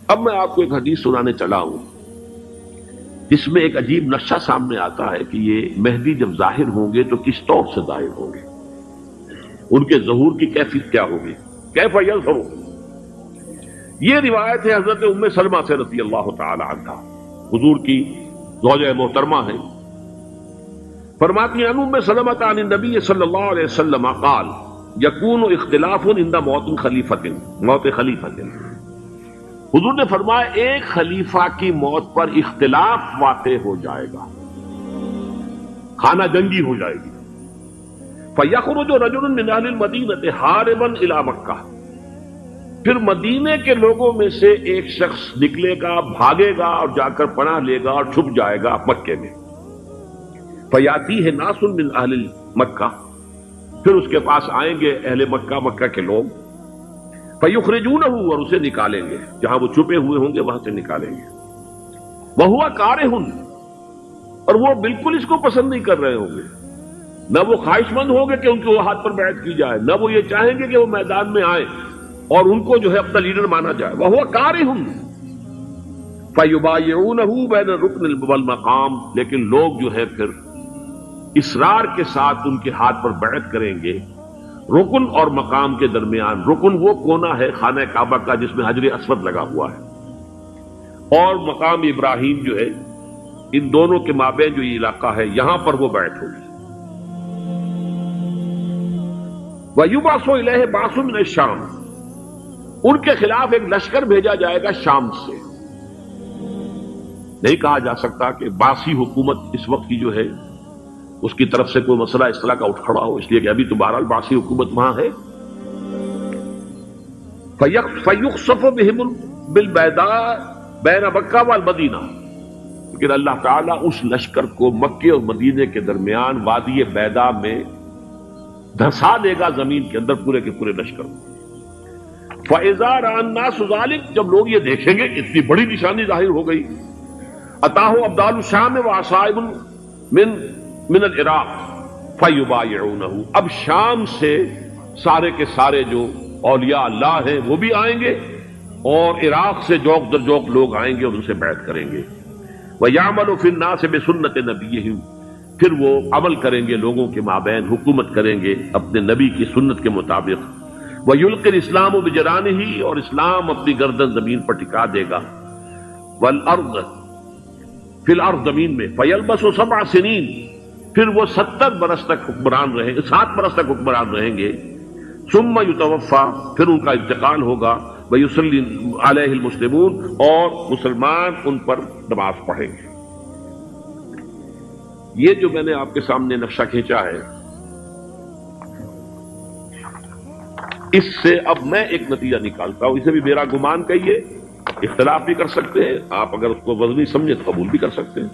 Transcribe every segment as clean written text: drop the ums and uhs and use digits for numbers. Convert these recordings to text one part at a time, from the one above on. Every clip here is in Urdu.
اب میں آپ کو ایک حدیث سنانے چلا ہوں جس میں ایک عجیب نقشہ سامنے آتا ہے کہ یہ مہدی جب ظاہر ہوں گے تو کس طور سے ظاہر ہوں گے، ان کے ظہور کی کیفیت کیا ہوگی، کیف یظہر۔ یہ روایت ہے حضرت ام سلمہ سے رضی اللہ تعالی عنہا، حضور کی زوجہ محترمہ ہیں، فرماتی ہیں ام سلمہ عن النبی صلی اللہ علیہ وسلم قال یکون اختلاف عند موت خلیفۃ۔ حضور نے فرمایا ایک خلیفہ کی موت پر اختلاف واقع ہو جائے گا، خانہ جنگی ہو جائے گی۔ فَيَخْرُجُ رَجُلٌ مِّنْ أَهْلِ الْمَدِينَةِ حَارِبًا إِلَىٰ مَكَّةَ، پھر مدینے کے لوگوں میں سے ایک شخص نکلے گا، بھاگے گا اور جا کر پناہ لے گا اور چھپ جائے گا مکے میں۔ فَيَأْتِيهِ نَاسٌ مِّنْ أَهْلِ مَكَّةِ، پھر اس کے پاس آئیں گے اہل مکہ، مکہ کے لوگ، فَيُخْرِجُونَهُ، اور اسے نکالیں گے، جہاں وہ چھپے ہوئے ہوں گے وہاں سے نکالیں گے۔ وَهُوَ كَارِهٌ، اور وہ بالکل اس کو پسند نہیں کر رہے ہوں گے، نہ وہ خواہش مند ہوں گے کہ ان کے وہ ہاتھ پر بیعت کی جائے، نہ وہ یہ چاہیں گے کہ وہ میدان میں آئیں اور ان کو جو ہے اپنا لیڈر مانا جائے۔ وَهُوَ كَارِهٌ فَيُبَايِعُونَهُ بَيْنَ الرُّكْنِ وَالْمَقَامِ، لیکن لوگ جو ہے پھر اصرار کے ساتھ ان کے ہاتھ پر بیعت کریں گے رکن اور مقام کے درمیان۔ رکن وہ کونا ہے خانہ کعبہ کا جس میں حجر اسود لگا ہوا ہے، اور مقام ابراہیم جو ہے، ان دونوں کے مابین جو یہ علاقہ ہے یہاں پر وہ بیعت ہوگی۔ وَيُبْعَثُ إِلَيْهِ بَعْثٌ مِّنَ الشَّامِ، ان کے خلاف ایک لشکر بھیجا جائے گا شام سے۔ نہیں کہا جا سکتا کہ باسی حکومت اس وقت کی جو ہے اس کی طرف سے کوئی مسئلہ اس طرح کا اٹھ کھڑا ہو، اس لیے کہ ابھی تو بہرحال باسی حکومت وہاں ہے۔ فَيُخْسَفُ بِهِمْ بِالْبَيْضَاءِ بَيْنَ مَكَّةَ وَالْمَدِينَةِ، لیکن اللہ تعالیٰ اس لشکر کو مکے اور مدینے کے درمیان وادی بیضاء میں دھسا دے گا زمین کے اندر پورے کے پورے لشکر کو۔ فَإِذَا رَأَى النَّاسُ ذَلِكَ، جب لوگ یہ دیکھیں گے کہ اتنی بڑی نشانی ظاہر ہو گئی، أَتَاهُ أَبْدَالُ الشَّامِ وَعَصَائِبٌ من العراق فَيُبَايِعُونَهُ، اب شام سے سارے کے سارے جو اولیاء اللہ ہیں وہ بھی آئیں گے، اور عراق سے جوق در جوق لوگ آئیں گے اور ان سے بیعت کریں گے۔ وَيَعْمَلُ فِي النَّاسِ بِسُنَّةِ نَبِيِّهِمْ، پھر وہ عمل کریں گے لوگوں کے مابین، حکومت کریں گے اپنے نبی کی سنت کے مطابق۔ وَيُلْقِي الْإِسْلَامُ بِجَرَانِهِ، اور اسلام اپنی گردن زمین پر ٹکا دے گا۔ وَالْأَرْض فِي الْأَرْض، زمین میں۔ فَيَلْبَسُ 7 سنین، پھر وہ 70 برس تک حکمران رہیں گے، 7 برس تک حکمران رہیں گے۔ ثم یتوفا، پھر ان کا انتقال ہوگا۔ ویصلی علیہ المسلمون، اور مسلمان ان پر نماز پڑھیں گے۔ یہ جو میں نے آپ کے سامنے نقشہ کھینچا ہے، اس سے اب میں ایک نتیجہ نکالتا ہوں، اسے بھی میرا گمان کہیے، اختلاف بھی کر سکتے ہیں آپ، اگر اس کو وزنی سمجھے تو قبول بھی کر سکتے ہیں۔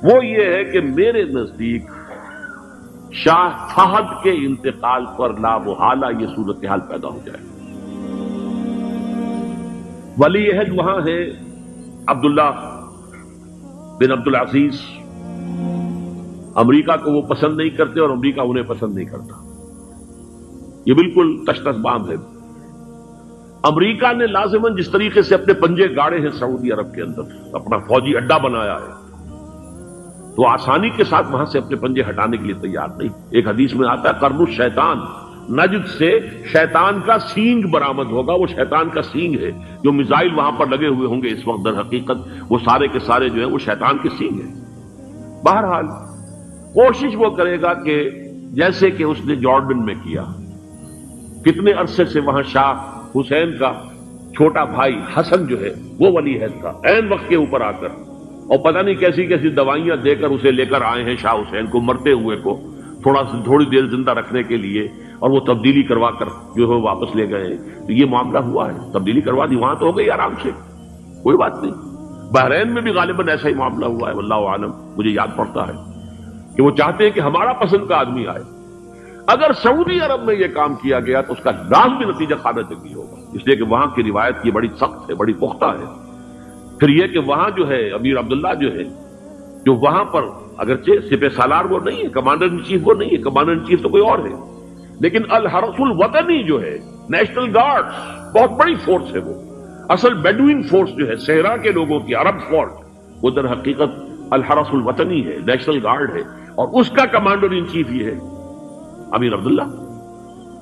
وہ یہ ہے کہ میرے نزدیک شاہ فہد کے انتقال پر لا محالہ یہ صورتحال پیدا ہو جائے۔ ولی عہد وہاں ہے عبداللہ بن عبدالعزیز، امریکہ کو وہ پسند نہیں کرتے اور امریکہ انہیں پسند نہیں کرتا، یہ بالکل تش تش بام ہے۔ امریکہ نے لازماً جس طریقے سے اپنے پنجے گاڑے ہیں سعودی عرب کے اندر، اپنا فوجی اڈا بنایا ہے، تو آسانی کے ساتھ وہاں سے اپنے پنجے ہٹانے کے لیے تیار نہیں۔ ایک حدیث میں آتا ہے قرن الشیطان، نجد سے شیطان کا سینگ برآمد ہوگا، وہ شیطان کا سینگ ہے، جو میزائل وہاں پر لگے ہوئے ہوں گے اس وقت، در حقیقت وہ سارے کے سارے جو ہیں وہ شیطان کے سینگ ہیں۔ بہرحال کوشش وہ کرے گا کہ جیسے کہ اس نے جارڈن میں کیا، کتنے عرصے سے وہاں شاہ حسین کا چھوٹا بھائی حسن جو ہے وہ ولی عہد تھا، عین وقت کے اوپر آ کر، اور پتہ نہیں کیسی کیسی دوائیاں دے کر اسے لے کر آئے ہیں شاہ حسین کو، مرتے ہوئے کو تھوڑی دیر زندہ رکھنے کے لیے، اور وہ تبدیلی کروا کر جو ہے واپس لے گئے۔ تو یہ معاملہ ہوا ہے، تبدیلی کروا دی، وہاں تو ہو گئی آرام سے، کوئی بات نہیں۔ بحرین میں بھی غالباً ایسا ہی معاملہ ہوا ہے، واللہ عالم، مجھے یاد پڑتا ہے کہ وہ چاہتے ہیں کہ ہمارا پسند کا آدمی آئے۔ اگر سعودی عرب میں یہ کام کیا گیا تو اس کا لازمی نتیجہ خانہ جنگی ہوگا، اس لیے کہ وہاں کی روایت کی بڑی سخت ہے، بڑی پختہ ہے۔ پھر یہ کہ وہاں جو ہے امیر عبداللہ جو ہے، جو وہاں پر اگرچہ سپہ سالار وہ نہیں ہے، کمانڈر ان چیف وہ نہیں ہے، کمانڈر ان چیف تو کوئی اور ہے، لیکن الحرس الوطنی جو ہے، نیشنل گارڈز، بہت بڑی فورس ہے وہ۔ اصل بیڈوین فورس جو ہے صحرا کے لوگوں کی، عرب فورس، وہ در حقیقت الحرس الوطنی ہے، نیشنل گارڈ ہے، اور اس کا کمانڈر ان چیف یہ ہے امیر عبداللہ.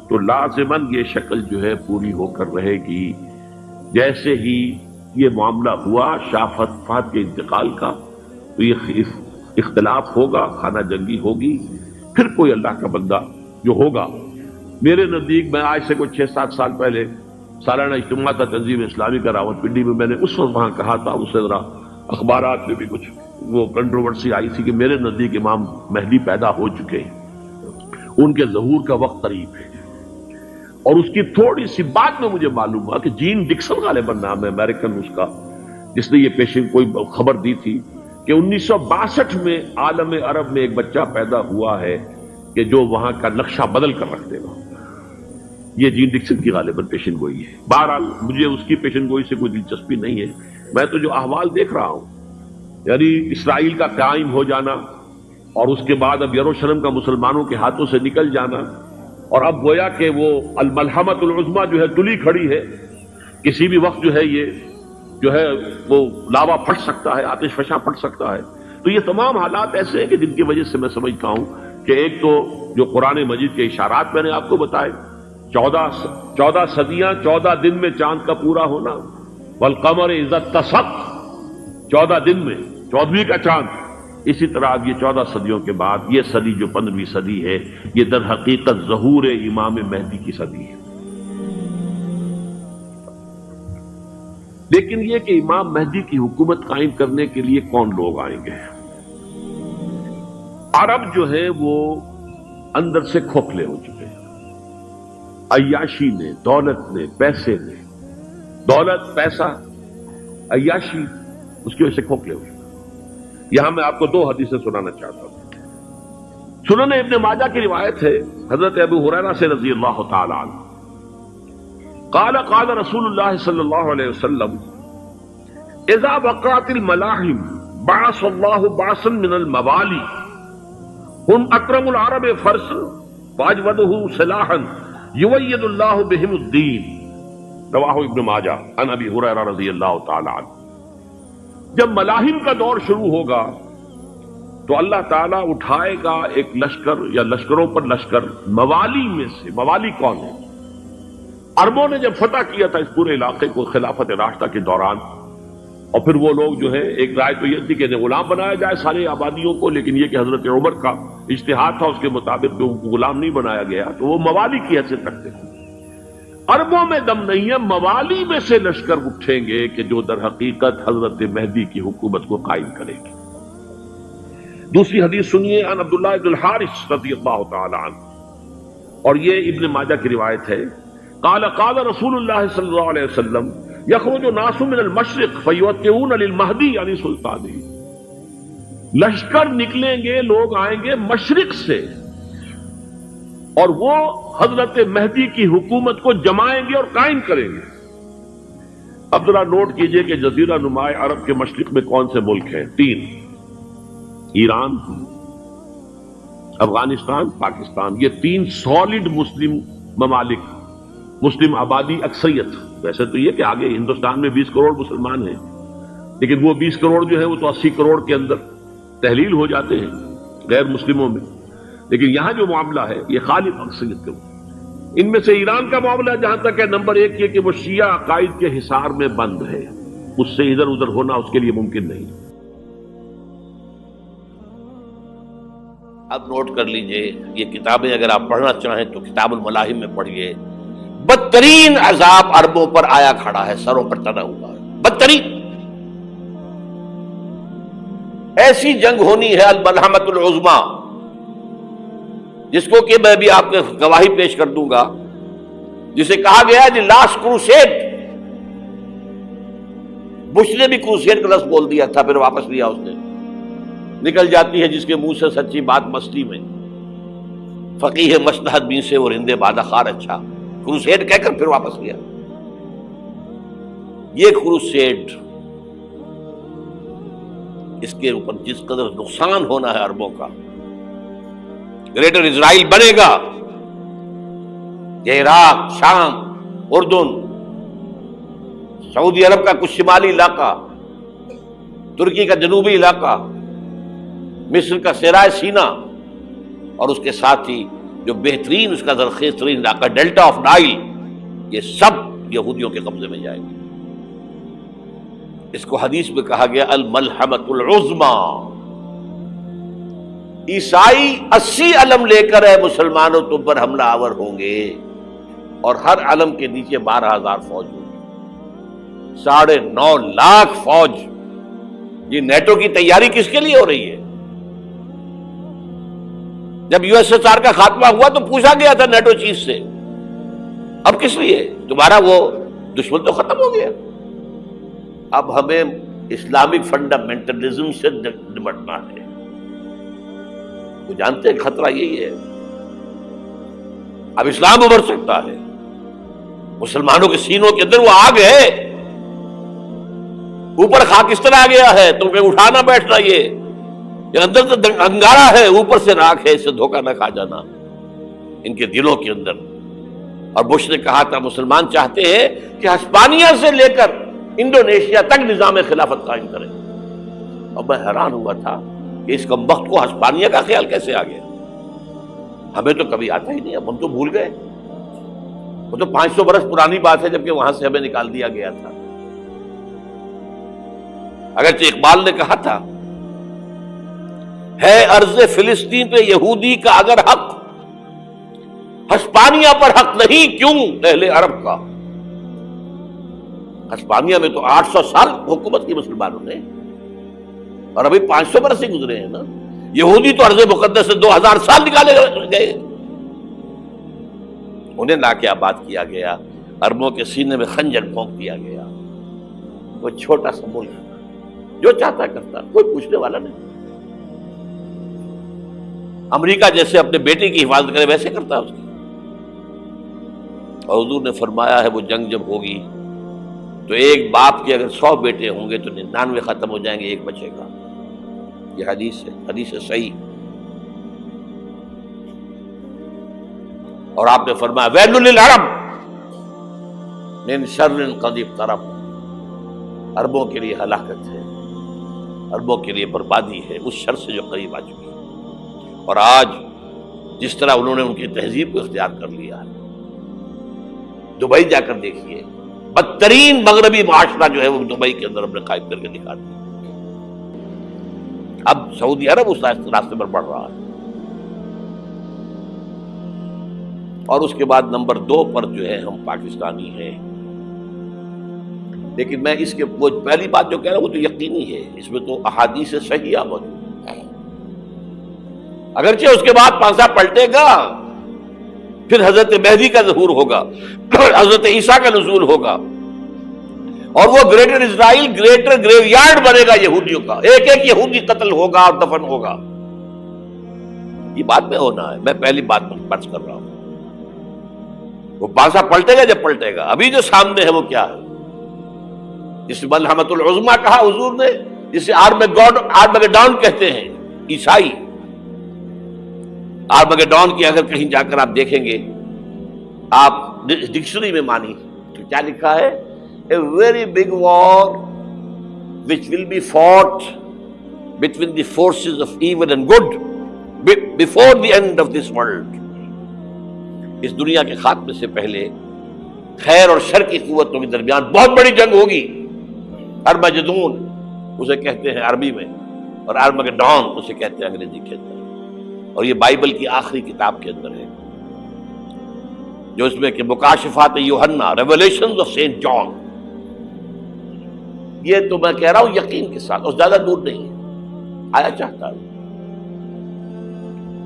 تو لازماً یہ شکل جو ہے پوری ہو کر رہے گی. جیسے ہی یہ معاملہ ہوا شاہ فہد کے انتقال کا، تو یہ اختلاف ہوگا، خانہ جنگی ہوگی. پھر کوئی اللہ کا بندہ جو ہوگا، میرے نزدیک، میں آج سے کوئی 6-7 سال پہلے سالانہ اجتماع تھا تنظیم اسلامی کا راولپنڈی میں، میں نے اس وقت وہاں کہا تھا، اس سے ذرا اخبارات میں بھی کچھ وہ کنٹروورسی آئی تھی کہ میرے نزدیک امام مہدی پیدا ہو چکے ہیں، ان کے ظہور کا وقت قریب ہے. اور اس کی تھوڑی سی بات میں مجھے معلوم ہوا کہ جین ڈکسن غالباً نام ہے امریکن اس کا، جس نے یہ پیشن کوئی خبر دی تھی کہ 1962 میں عالم عرب میں ایک بچہ پیدا ہوا ہے کہ جو وہاں کا نقشہ بدل کر رکھ دے گا. یہ جین ڈکسن کی غالباً پیشن گوئی ہے. بہرحال مجھے اس کی پیشن گوئی سے کوئی دلچسپی نہیں ہے. میں تو جو احوال دیکھ رہا ہوں، یعنی اسرائیل کا قائم ہو جانا، اور اس کے بعد اب یروشلم کا مسلمانوں کے ہاتھوں سے نکل جانا، اور اب گویا کہ وہ الملحمۃ العظمیٰ جو ہے تلی کھڑی ہے، کسی بھی وقت جو ہے یہ جو ہے وہ لاوا پھٹ سکتا ہے، آتش فشاں پھٹ سکتا ہے. تو یہ تمام حالات ایسے ہیں کہ جن کی وجہ سے میں سمجھتا ہوں کہ ایک تو جو قرآن مجید کے اشارات میں نے آپ کو بتائے، 14 صدیاں 14 دن میں چاند کا پورا ہونا، والقمر اذا اتسق، 14 دن میں 14ویں کا چاند. اسی طرح اب یہ 14 صدیوں کے بعد یہ صدی جو 15ویں صدی ہے، یہ در حقیقت ظہور امام مہدی کی صدی ہے. لیکن یہ کہ امام مہدی کی حکومت قائم کرنے کے لیے کون لوگ آئیں گے؟ عرب جو ہے وہ اندر سے کھوکھلے ہو چکے ہیں. عیاشی نے، دولت نے، پیسے نے، دولت، پیسہ، عیاشی، اس کی وجہ سے کھوکھلے ہو چکے. یہاں میں آپ کو 2 حدیثیں سنانا چاہتا ہوں. سنن ابن ماجہ کی روایت ہے حضرت ابو ہریرہ سے رضی اللہ تعالی عنہ، قال قال رسول اللہ صلی اللہ علیہ وسلم اذا وقعت الملاحم بعث اللہ بعثا من الموالی هم اکرم العرب فرسا واجودہ سلاحا یوید اللہ بہم الدین. رواہ ابن ماجہ عن ابی ہریرہ رضی اللہ تعالی عنہ. جب ملاحم کا دور شروع ہوگا تو اللہ تعالیٰ اٹھائے گا ایک لشکر یا لشکروں پر لشکر موالی میں سے. موالی کون ہے؟ عربوں نے جب فتح کیا تھا اس پورے علاقے کو خلافت راشدہ کے دوران، اور پھر وہ لوگ جو ہے، ایک رائے تو یہ تھی کہ غلام بنایا جائے سارے آبادیوں کو، لیکن یہ کہ حضرت عمر کا اجتہاد تھا، اس کے مطابق جو غلام نہیں بنایا گیا، تو وہ موالی کی حیثیت رکھتے تھے. عربوں میں دم نہیں ہے، موالی میں سے لشکر اٹھیں گے کہ جو در حقیقت حضرت مہدی کی حکومت کو قائم کرے گی. دوسری حدیث سنیے عن عبداللہ بن الحارث رضی اللہ تعالی عنہ، اور یہ ابن ماجہ کی روایت ہے. قال قال رسول اللہ صلی اللہ علیہ وسلم یخرج ناس من المشرق فیوطئون للمہدی یعنی سلطانی. لشکر نکلیں گے، لوگ آئیں گے مشرق سے، اور وہ حضرت مہدی کی حکومت کو جمائیں گے اور قائم کریں گے. اب ذرا نوٹ کیجئے کہ جزیرہ نما عرب کے مشرق میں کون سے ملک ہیں؟ 3: ایران، افغانستان، پاکستان. یہ 3 سالڈ مسلم ممالک، مسلم آبادی اکثریت. ویسے تو یہ کہ آگے ہندوستان میں 20 کروڑ مسلمان ہیں، لیکن وہ 20 کروڑ جو ہے وہ تو 80 کروڑ کے اندر تحلیل ہو جاتے ہیں غیر مسلموں میں. لیکن یہاں جو معاملہ ہے یہ غالب اکثریت کا. ان میں سے ایران کا معاملہ جہاں تک ہے، نمبر 1 یہ کہ وہ شیعہ عقائد کے حصار میں بند ہے، اس سے ادھر ادھر ہونا اس کے لیے ممکن نہیں. اب نوٹ کر لیجئے، یہ کتابیں اگر آپ پڑھنا چاہیں تو کتاب الملاحم میں پڑھیے. بدترین عذاب عربوں پر آیا کھڑا ہے، سروں پر تنا ہوا ہے، بدترین. ایسی جنگ ہونی ہے الملحمۃ العظمیٰ، جس کو کہ میں بھی آپ کے گواہی پیش کر دوں گا، جسے کہا گیا ہے دی لاسٹ کروسیڈ. بش نے بھی کروسیڈ کا لفظ بول دیا تھا، پھر واپس لیا اس نے. نکل جاتی ہے جس کے منہ سے سچی بات مستی میں. فقیہ مصلحت بھی سے اور ہندے بادہ خار اچھا، کروسیڈ کہہ کر پھر واپس لیا. یہ کروسیڈ، اس کے اوپر جس قدر نقصان ہونا ہے عربوں کا. گریٹر اسرائیل بنے گا، یہ عراق، شام، اردن، سعودی عرب کا کچھ شمالی علاقہ، ترکی کا جنوبی علاقہ، مصر کا صحرائے سینا، اور اس کے ساتھ ہی جو بہترین اس کا زرخیز ترین علاقہ ڈیلٹا آف نائل، یہ سب یہودیوں کے قبضے میں جائے گی۔ اس کو حدیث میں کہا گیا الملحمۃ العظمیٰ۔ عیسائی 80 علم لے کر ہے مسلمانوں تم پر حملہ آور ہوں گے، اور ہر علم کے نیچے 12,000 فوج ہوگی، 9.5 لاکھ فوج۔ یہ نیٹو کی تیاری کس کے لیے ہو رہی ہے؟ جب یو ایس ایس آر کا خاتمہ ہوا تو پوچھا گیا تھا نیٹو چیف سے، اب کس لیے؟ تمہارا وہ دشمن تو ختم ہو گیا، اب ہمیں اسلامک فنڈامنٹلزم سے نمٹنا ہے۔ وہ جانتے ہیں خطرہ یہی ہے، اب اسلام ابھر سکتا ہے، مسلمانوں کے سینوں کے اندر وہ آگ ہے، اوپر خاکستر آ گیا ہے، تم کو اٹھانا بیٹھنا، یہ اندر تو انگارہ ہے، اوپر سے راکھ ہے، اس سے دھوکہ نہ کھا جانا ان کے دلوں کے اندر۔ اور بش نے کہا تھا مسلمان چاہتے ہیں کہ ہسپانیہ سے لے کر انڈونیشیا تک نظام خلافت قائم کریں، اور میں حیران ہوا تھا کہ اس کمبخت کو ہسپانیہ کا خیال کیسے آ گیا؟ ہمیں تو کبھی آتا ہی نہیں، اب ہم تو بھول گئے، وہ تو 500 برس پرانی بات ہے جبکہ وہاں سے ہمیں نکال دیا گیا تھا۔ اگرچہ اقبال نے کہا تھا ہے ارض فلسطین پہ یہودی کا اگر حق، ہسپانیہ پر حق نہیں کیوں اہل عرب کا؟ ہسپانیہ میں تو 800 سال حکومت کی مسلمانوں نے، اور ابھی 500 برس سے گزرے ہیں نا۔ یہودی تو ارض مقدس سے 2000 سال نکالے گئے، انہیں لا کے آباد کیا گیا، عربوں کے سینے میں خنجر پھونک دیا گیا۔ وہ چھوٹا سا ملک جو چاہتا کرتا، کوئی پوچھنے والا نہیں۔ امریکہ جیسے اپنے بیٹے کی حفاظت کرے ویسے کرتا اس کی۔ اور حضور نے فرمایا ہے وہ جنگ جب ہوگی تو ایک باپ کے اگر 100 بیٹے ہوں گے تو 99 ختم ہو جائیں گے، ایک بچے گا۔ یہ حدیث ہے، حدیث ہے صحیح۔ اور آپ نے فرمایا ویل للعرب من شر قد اقترب، عربوں کے لیے ہلاکت ہے، عربوں کے لیے بربادی ہے اس شر سے جو قریب آ چکی ہے۔ اور آج جس طرح انہوں نے ان کی تہذیب کو اختیار کر لیا ہے، دبئی جا کر دیکھیے، بدترین مغربی معاشرہ جو ہے وہ دبئی کے اندر ہم نے قائم کر کے دکھا دیا۔ اب سعودی عرب اس راستے پر بڑھ رہا ہے۔ اور اس کے بعد نمبر 2 پر جو ہے ہم پاکستانی ہیں، لیکن میں اس کے وہ پہلی بات جو کہہ رہا ہوں وہ تو یقینی ہے، اس میں تو احادیث صحیحہ موجود ہے۔ اگرچہ اس کے بعد پانسا پلٹے گا، پھر حضرت مہدی کا ظہور ہوگا، حضرت عیسیٰ کا نزول ہوگا، اور وہ گریٹر اسرائیل گریٹر گریو یارڈ بنے گا یہودیوں کا، ایک ایک یہودی قتل ہوگا اور دفن ہوگا۔ یہ بات میں ہونا ہے، میں پہلی بات پر فرض کر رہا ہوں۔ وہ پانسا پلٹے گا جب پلٹے گا، ابھی جو سامنے ہے وہ کیا ہے؟ جس ملحمۃ العظمیٰ کہا حضور نے، جسے آرمگیڈون کہتے ہیں عیسائی۔ آرمگیڈون کی اگر کہیں جا کر آپ دیکھیں گے، آپ ڈکشنری میں مانی تو کیا لکھا ہے؟ A very big war which will be fought between the forces of evil and good before the end of this world. اس دنیا کے خاتمے سے پہلے خیر اور شر کی قوتوں کے درمیان بہت بڑی جنگ ہوگی۔ ارمجدون اسے کہتے ہیں عربی میں، اور آرمگیڈون اسے کہتے ہیں انگریزی کے اندر، اور یہ بائبل کی آخری کتاب کے اندر ہے، جو اس میں کہ مکاشفات یوحنا، ریولیشنز آف سینٹ جان۔ یہ تو میں کہہ رہا ہوں یقین کے ساتھ، اور زیادہ دور نہیں ہے، آیا چاہتا ہے۔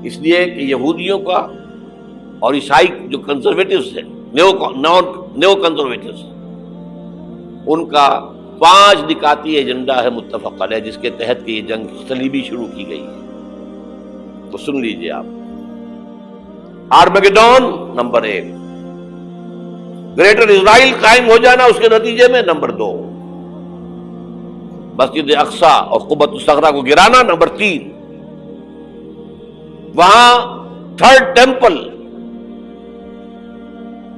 اس لیے کہ یہودیوں کا اور عیسائی جو کنزرویٹوز ہیں، نیو کنزرویٹوز، ان کا 5 نکاتی ایجنڈا ہے متفق علیہ، جس کے تحت کہ یہ جنگ صلیبی شروع کی گئی ہے۔ تو سن لیجئے آپ، آرمگیڈون نمبر 1، گریٹر اسرائیل قائم ہو جانا اس کے نتیجے میں نمبر 2، مسجد اقصی اور قبۃ الصغریٰ کو گرانا نمبر 3، وہاں 3rd ٹیمپل،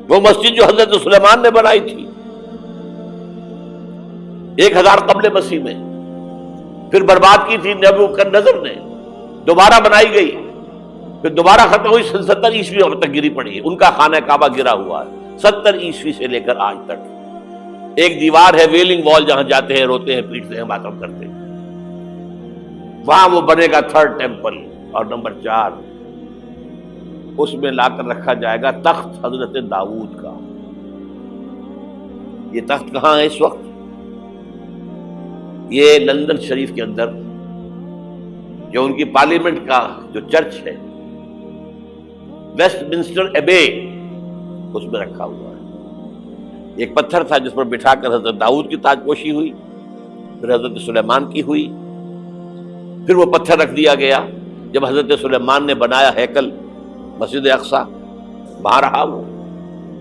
وہ مسجد جو حضرت سلیمان نے بنائی تھی، 1000 قبل مسیح میں، پھر برباد کی تھی نبوکدنضر نے، دوبارہ بنائی گئی، پھر دوبارہ ختم ہوئی 70 عیسوی تک گری پڑی ہے، ان کا خانہ کعبہ گرا ہوا ہے 70 عیسوی سے لے کر آج تک۔ ایک دیوار ہے ویلنگ وال، جہاں جاتے ہیں، روتے ہیں، پیٹتے ہیں، ماتم کرتے ہیں، وہاں وہ بنے گا 3rd ٹیمپل، اور نمبر 4 اس میں لا کر رکھا جائے گا تخت حضرت داؤد کا۔ یہ تخت کہاں ہے اس وقت؟ یہ لندن شریف کے اندر جو ان کی پارلیمنٹ کا جو چرچ ہے، ویسٹ منسٹر ایبے، اس میں رکھا ہوا ہے۔ ایک پتھر تھا جس پر بٹھا کر حضرت داؤد کی تاج پوشی ہوئی، پھر حضرت سلیمان کی ہوئی، پھر وہ پتھر رکھ دیا گیا جب حضرت سلیمان نے بنایا ہیکل مسجد اقصی، وہاں رہا وہ۔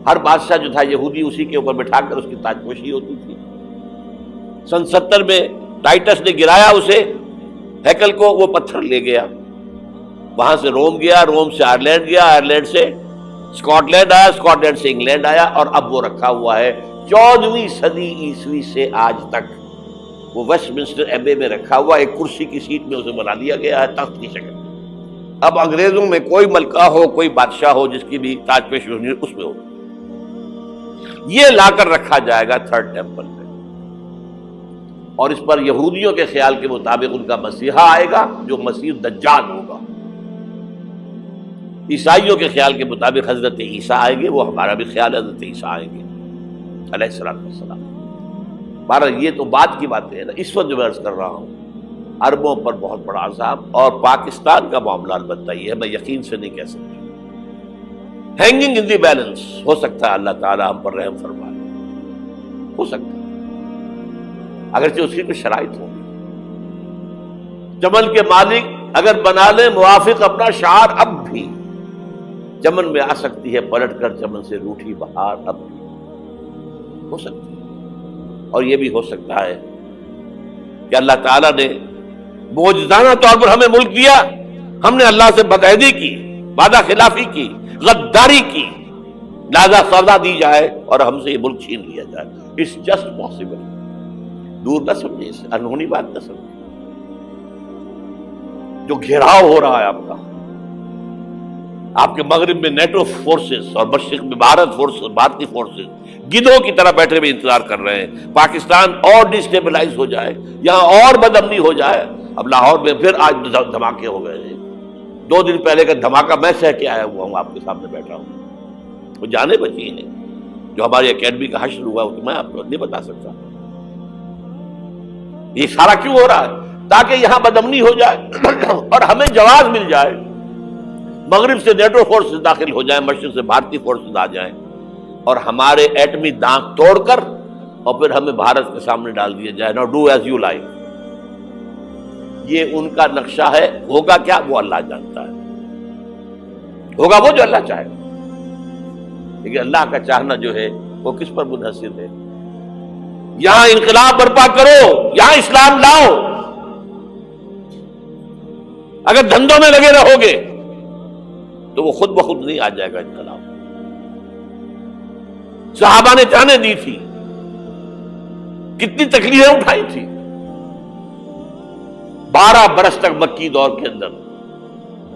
ہر بادشاہ جو تھا یہودی اسی کے اوپر بٹھا کر اس کی تاج پوشی ہوتی تھی۔ سن 70 میں ٹائٹس نے گرایا اسے ہیکل کو، وہ پتھر لے گیا، وہاں سے روم گیا، روم سے آئرلینڈ گیا، آئرلینڈ سے اسکاٹ لینڈ آیا، اسکاٹ لینڈ سے انگلینڈ آیا، اور اب وہ رکھا ہوا ہے 14ویں صدی عیسوی سے آج تک۔ وہ ویسٹ منسٹر ایبے میں رکھا ہوا، ایک کرسی کی سیٹ میں اسے بنا دیا گیا ہے تخت کی شکل۔ اب انگریزوں میں کوئی ملکہ ہو، کوئی بادشاہ ہو جس کی بھی تاج پوشی ہونی اس میں ہو، یہ لا کر رکھا جائے گا 3rd ٹیمپل میں، اور اس پر یہودیوں کے خیال کے مطابق ان کا مسیحا آئے گا جو مسیح دجال ہوگا۔ عیسائیوں کے خیال کے مطابق حضرت عیسیٰ آئیں گے، وہ ہمارا بھی خیال ہے حضرت عیسیٰ آئیں گے علیہ السلام۔ بہرحال یہ تو بعد کی باتیں ہیں نا، اس وقت جو میں عرض کر رہا ہوں عربوں پر بہت بڑا عذاب، اور پاکستان کا معاملہ البتہ یہ ہے، میں یقین سے نہیں کہہ سکتا، ہینگنگ ان دی بیلنس، ہو سکتا ہے اللہ تعالی ہم پر رحم فرمائے، ہو سکتا ہے، اگرچہ اس کی کوئی شرائط ہوگی۔ چمن کے مالک اگر بنا لے موافق اپنا شعار، اب بھی چمن میں آ سکتی ہے پلٹ کر چمن سے روٹھی بہار، اب بھی ہو سکتی ہے۔ اور یہ بھی ہو سکتا ہے کہ اللہ تعالیٰ نے معجزانہ طور پر ہمیں ملک دیا، ہم نے اللہ سے بدعہدی کی، وعدہ خلافی کی، غداری کی، لہذا سزا دی جائے اور ہم سے یہ ملک چھین لیا جائے۔ اٹس جسٹ پاسبل، دور نہ سمجھے، اسے انہونی بات نہ سمجھے۔ جو گھیراؤ ہو رہا ہے آپ کے مغرب میں نیٹو فورسز اور مشرق میں بھارتی فورسز گدھوں کی طرح بیٹھے ہوئے انتظار کر رہے ہیں پاکستان اور ڈسٹیبلائز ہو جائے، یہاں اور بدامنی ہو جائے۔ اب لاہور میں پھر آج دھماکے ہو گئے ہیں، 2 دن پہلے کا دھماکہ میں سہ کے آیا ہوا ہوں، آپ کے سامنے بیٹھا ہوں، وہ جانے بچی ہیں۔ جو ہماری اکیڈمی کا حشر ہوا وہ تو میں آپ کو نہیں بتا سکتا۔ یہ سارا کیوں ہو رہا ہے؟ تاکہ یہاں بدامنی ہو جائے اور ہمیں جواز مل جائے، مغرب سے نیٹو فورسز داخل ہو جائیں، مشرق سے بھارتی فورسز آ جائیں، اور ہمارے ایٹمی دانت توڑ کر اور پھر ہمیں بھارت کے سامنے ڈال دیا جائے۔ نو ڈو ایز یو لائک۔ یہ ان کا نقشہ ہے، ہوگا کیا وہ اللہ جانتا ہے، ہوگا وہ جو اللہ چاہے، لیکن اللہ کا چاہنا جو ہے وہ کس پر منحصر ہے؟ یہاں انقلاب برپا کرو، یہاں اسلام لاؤ، اگر دھندوں میں لگے رہو گے تو وہ خود بخود نہیں آ جائے گا انقلاب۔ صحابہ نے جانیں دی تھی، کتنی تکلیفیں اٹھائی تھی، 12 برس تک مکی دور کے اندر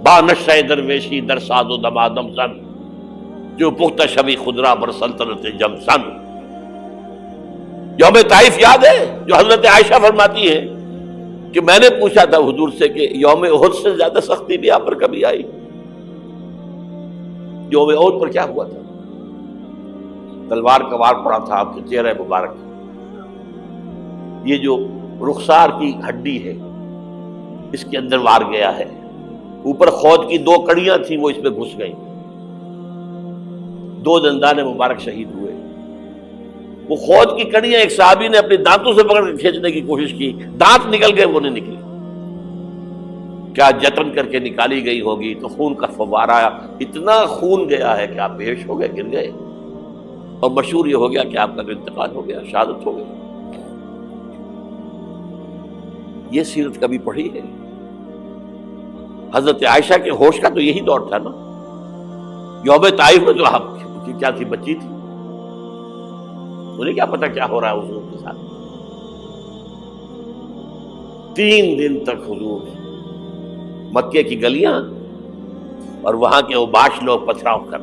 با نشہ درویشی در ساز و دمادم سن، جو پختہ شبی خدرہ بر سلطنت جم سن۔ یوم طائف یاد ہے جو حضرت عائشہ فرماتی ہے کہ میں نے پوچھا تھا حضور سے کہ یوم احد سے زیادہ سختی بھی آپ پر کبھی آئی؟ یوم احد پر کیا ہوا تھا؟ تلوار کا وار پڑا تھا آپ کے چہرہ مبارک، یہ جو رخسار کی ہڈی ہے اس کے اندر وار گیا ہے، اوپر خود کی 2 کڑیاں تھیں وہ اس میں گھس گئیں، 2 دندان مبارک شہید ہوئے۔ وہ خود کی کڑیاں ایک صحابی نے اپنے دانتوں سے پکڑ کر کھینچنے کی کوشش کی، دانت نکل گئے، وہ نہیں نکلی، کیا جتن کر کے نکالی گئی ہوگی تو خون کا فوارہ، اتنا خون گیا ہے کہ آپ بے ہوش ہو گئے، گر گئے، اور مشہور یہ ہو گیا کہ آپ کا انتقال ہو گیا، شہادت ہو گئی۔ یہ سیرت کبھی پڑھی ہے؟ حضرت عائشہ کے ہوش کا تو یہی دور تھا نا، یوم طائف میں تو آپ کی کیا تھی، بچی تھی، انہیں کیا پتا کیا ہو رہا ہے حضور کے ساتھ۔ 3 دن تک حضور مکے کی گلیاں اور وہاں کے اوباش لوگ پتھراؤ کر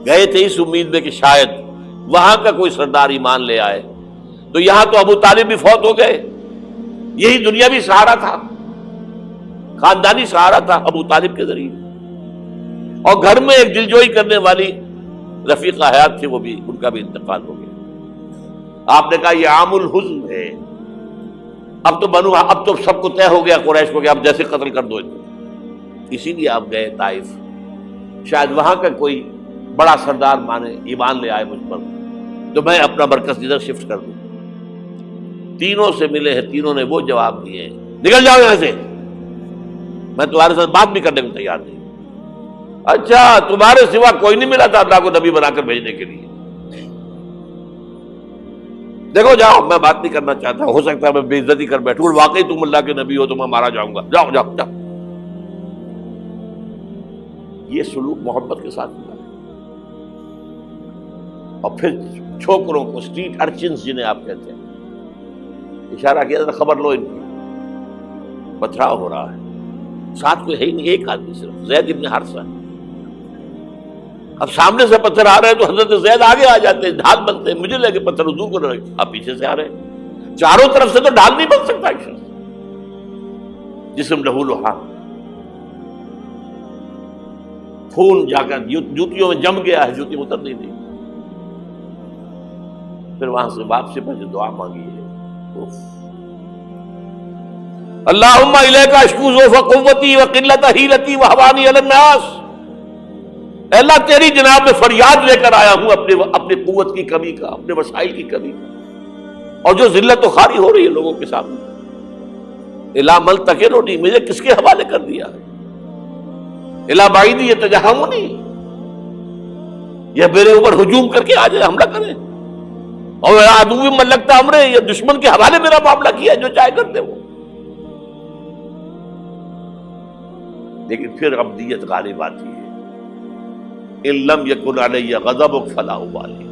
گئے تھے اس امید میں کہ شاید وہاں کا کوئی سردار ایمان لے آئے. تو یہاں تو ابو طالب بھی فوت ہو گئے، یہی دنیاوی سہارا تھا، خاندانی سہارا تھا ابو طالب کے ذریعے. اور گھر میں ایک دلجوئی کرنے والی رفیقہ حیات تھی، وہ بھی ان کا بھی انتقال ہو گیا. آپ نے کہا یہ عام الحزن ہے، اب تو سب کو طے ہو گیا قریش کو کہ اب جیسے قتل کر دو ان کو. اسی لیے آپ گئے طائف، شاید وہاں کا کوئی بڑا سردار مانے ایمان لے آئے مجھ پر تو میں اپنا مرکز ادھر شفٹ کر دوں. تینوں سے ملے ہیں، تینوں نے وہ جواب دیے ہیں نکل جاؤ یہاں سے، میں تمہارے ساتھ بات بھی کرنے کو تیار نہیں. اچھا تمہارے سوا کوئی نہیں ملا تھا اللہ کو نبی بنا کر بھیجنے کے لیے؟ دیکھو جاؤ، میں بات نہیں کرنا چاہتا، ہو سکتا ہے میں بے عزتی کر بیٹھوں، واقعی تم اللہ کے نبی ہو تو میں مارا جاؤں گا، جاؤ جاؤ جاؤ. یہ سلوک محبت کے ساتھ ملا. اور پھر چھوکروں کو، اسٹریٹ ارچنز جنہیں آپ کہتے ہیں، اشارہ کیا تھا خبر لو ان کی، پتھراؤ ہو رہا ہے. ساتھ کوئی ہے ہی نہیں، ایک آدمی صرف زید ابن حارثہ. اب سامنے سے پتھر آ رہے ہیں تو حضرت زید آگے آ جاتے ہیں، ڈھال بنتے ہیں. مجھے لگے پتھر حضور کو رہے، آپ پیچھے سے آ رہے ہیں. چاروں طرف سے تو ڈھال نہیں بن سکتا ایک شخص. جسم لہو لہا، خون جا کر جوتیوں میں جم گیا ہے، جوتی اتر نہیں دی. پھر وہاں سے واپسی پر جو دعا مانگی ہے، اللہم الیک اشکو ضعف قوتی وقلت حیلتی وہوانی علی الناس. اے اللہ تیری جناب میں فریاد لے کر آیا ہوں اپنی قوت کی کمی کا، اپنے وسائل کی کمی کا، اور جو ذلت و خواری ہو رہی ہے لوگوں کے سامنے. الا ملتقننی، مجھے کس کے حوالے کر دیا ہے؟ الا بعیدی یتجہمنی، یہ میرے اوپر ہجوم کر کے آ جائے، حملہ کرے. اور عدو من لگتا امرے، یہ دشمن کے حوالے میرا معاملہ کیا، جو چاہے کرتے وہ. لیکن پھر عبدیت غالب آتی ہے. ان لم یکن علی غضبک فلا ابالی.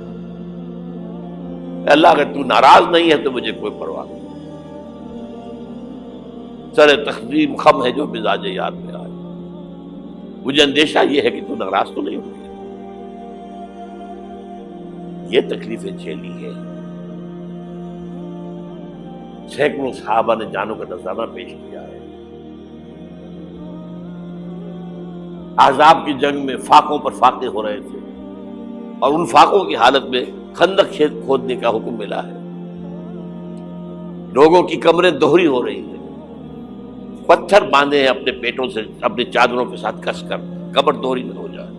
اللہ اگر تو ناراض نہیں ہے تو مجھے کوئی پرواہ نہیں. سر تقسیم خم ہے جو مزاج یاد میں آئے. مجھے اندیشہ یہ ہے کہ تو ناراض تو نہیں ہوئی. یہ تکلیفیں جھیلی ہے. سینکڑوں صحابہ نے جانوں کا نذرانہ پیش کیا ہے. احزاب کی جنگ میں فاقوں پر فاقے ہو رہے تھے، اور ان فاقوں کی حالت میں خندق کھودنے کا حکم ملا ہے. لوگوں کی کمریں دوہری ہو رہی ہیں، پتھر باندھے ہیں اپنے پیٹوں سے، اپنی چادروں کے ساتھ کس کر کمر دوہری نہ ہو جائے.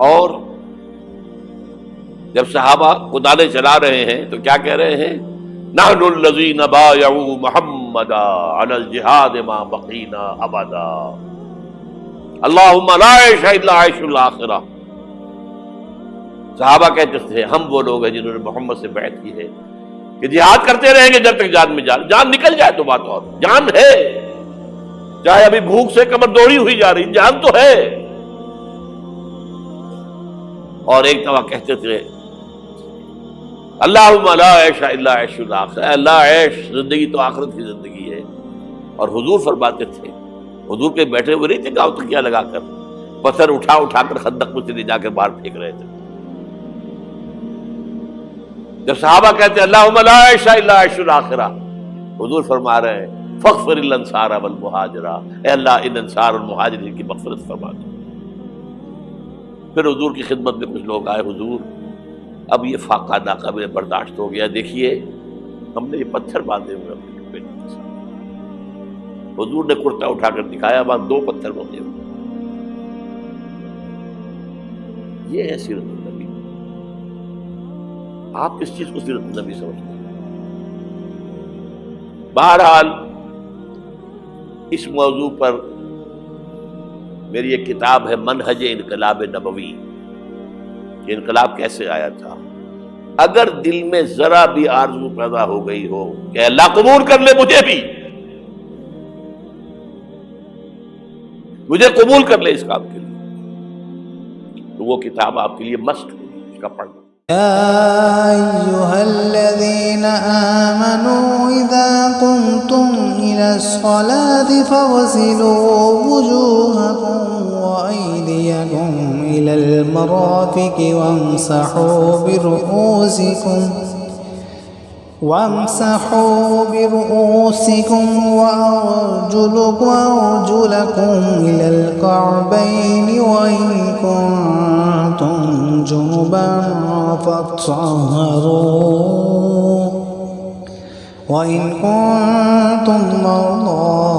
اور جب صحابہ کدالیں چلا رہے ہیں تو کیا کہہ رہے ہیں؟ نحن الذین بایعوا محمدا علی الجہاد ما بقینا ابدا اللہم لا عیش الا عیش الاخرہ. صحابہ کہتے تھے ہم وہ لوگ ہیں جنہوں نے محمد سے بیعت کی ہے کہ جہاد کرتے رہیں گے جب تک جان میں جان نکل جائے تو بات اور. جان ہے، چاہے ابھی بھوک سے کمر دوڑی ہوئی جا رہی، جان تو ہے. اور ایک دفعہ کہتے تھے اللہم لا عیش الا عیش الاخرہ، اللہ عیش زندگی تو آخرت کی زندگی ہے. اور حضور فرماتے تھے، حضور کے بیٹھے ہوئے نہیں تھے گاؤں تکیہ لگا کر، پتھر اٹھا اٹھا کر خندق میں سے لے جا کر باہر پھینک رہے تھے. جب صحابہ کہتے ہیں اللہم لا عیش الا عیش الاخرہ، حضور فرما رہے ہیں فاغفر الانصار والمہاجرہ، اے اللہ ان انصار اور مہاجرین کی مغفرت فرما دو. پھر حضور کی خدمت میں کچھ لوگ آئے، حضور اب یہ فاقہ ناقابل برداشت ہو گیا، دیکھیے ہم نے یہ پتھر باندھے ہوئے اپنے پیٹوں کے ساتھ. حضور نے کرتا اٹھا کر دکھایا، وہاں 2 پتھر باندھے ہوئے. یہ ہے سیرت النبی. آپ کس چیز کو سیرت النبی سمجھتے ہیں؟ بہرحال اس موضوع پر میری ایک کتاب ہے منہج انقلاب نبوی، کہ انقلاب کیسے آیا تھا. اگر دل میں ذرا بھی آرزو پیدا ہو گئی ہو کہ اللہ قبول کر لے مجھے قبول کر لے اس کام کے لیے، تو وہ کتاب آپ کے لیے مسٹ ہوگی، اس کا پڑھنا. يا أيها الذين آمنوا إذا قمتم إلى الصلاة فاغسلوا وجوهكم وأيديكم إلى المرافق وامسحوا برؤوسكم وأرجلكم إلى الكعبين وإن كنتم جنبا فاطهروا وإن كنتم مرضى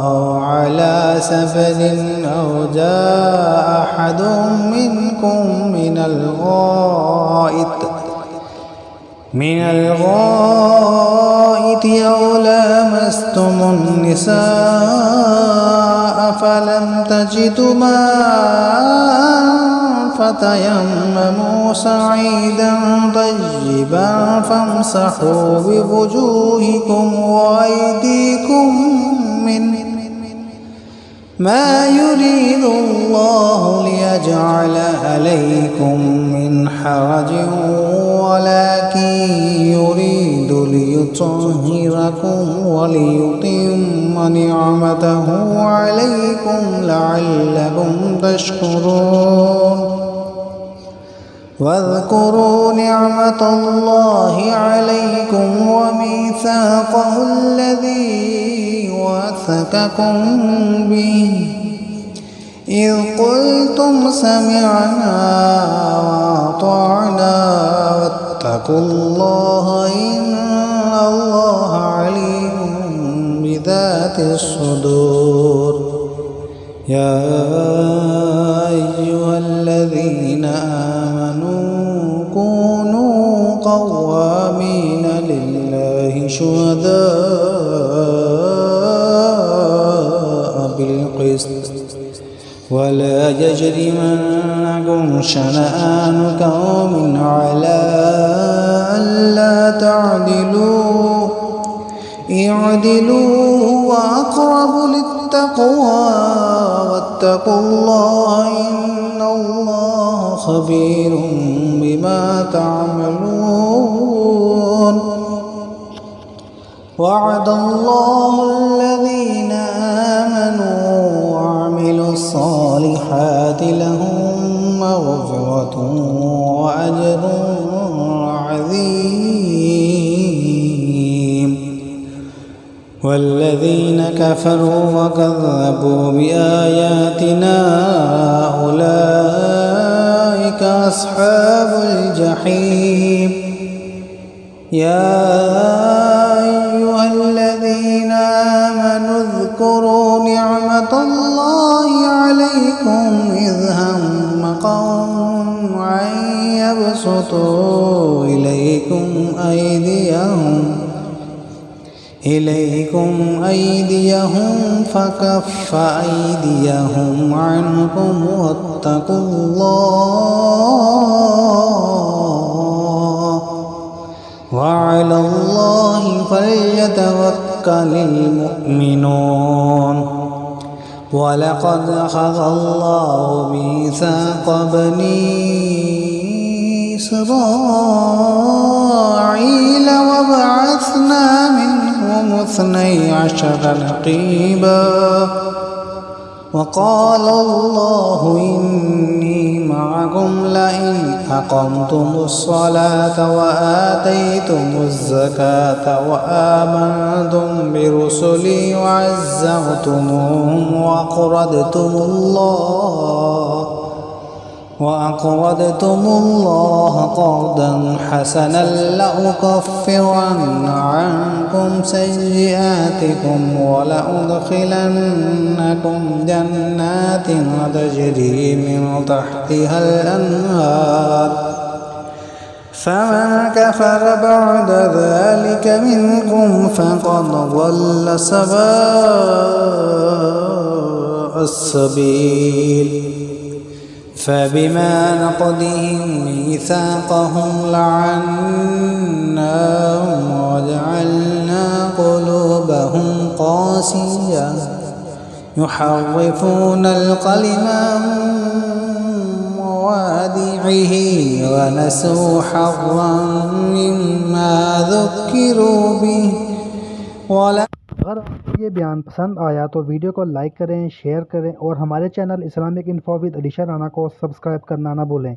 أو على سفر أو جاء أحد منكم من الغائط أو لامستم النساء فلم تجدوا ماء فتيمموا صعيدا طيبا فامسحوا بوجوهكم وأيديكم منه ما يريد الله ليجعل عليكم من حرج ولكن يريد ليطهركم وليتم نعمته عليكم لعلكم تشكرون واذكروا نعمة الله عليكم وميثاقه الذي وثقكم به إذ قلتم سمعنا وأطعنا واتقوا الله إن الله عليم بذات الصدور يا أيها الذين آمنوا كونوا قوامين لله شهداء بالقسط ولا يجرمنكم شنآن قوم على ألا تعدلوا اعدلوا هو أقرب للتقوى واتقوا الله إن الله خبير بما تعملون وعد الله الذين آمنوا وعملوا الصالحات لهم مغفرة وأجر عظيم والذين كفروا وكذبوا بآياتنا أولئك أصحاب الجحيم يا أيها الذين آمنوا اذكروا نعمة الله عليكم إذ هم قوم أن يبسطوا إليكم أيديهم فكف أيديهم عنكم واتقوا الله وعلى الله فليتوكل المؤمنون ولقد أخذ الله ميثاق بني إسرائيل وبعثنا منهم 12 نقيبا وقال الله إني معكم لئن أقمتم الصلاة وآتيتم الزكاة وآمنتم برسلي وعزرتموهم وأقرضتم الله قرضا حسنا لأكفرن عنكم سيئاتكم ولأدخلنكم جنات تجري من تحتها الأنهار فمن كفر بعد ذلك منكم فقد ضل سواء السبيل فبما نقضهم ميثاقهم لعناهم وجعلنا قلوبهم قاسية يحرفون الكلم عن مواضعه مرضعه ونسوا حظا مما ذكروا به ولا اگر آپ کو یہ بیان پسند آیا تو ویڈیو کو لائک کریں، شیئر کریں اور ہمارے channel Islamic info with Alisha Rana کو سبسکرائب کرنا نہ بھولیں۔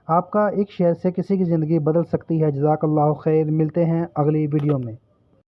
آپ کا ایک شیئر سے کسی کی زندگی بدل سکتی ہے۔ جزاک اللہ خیر، ملتے ہیں اگلی ویڈیو میں۔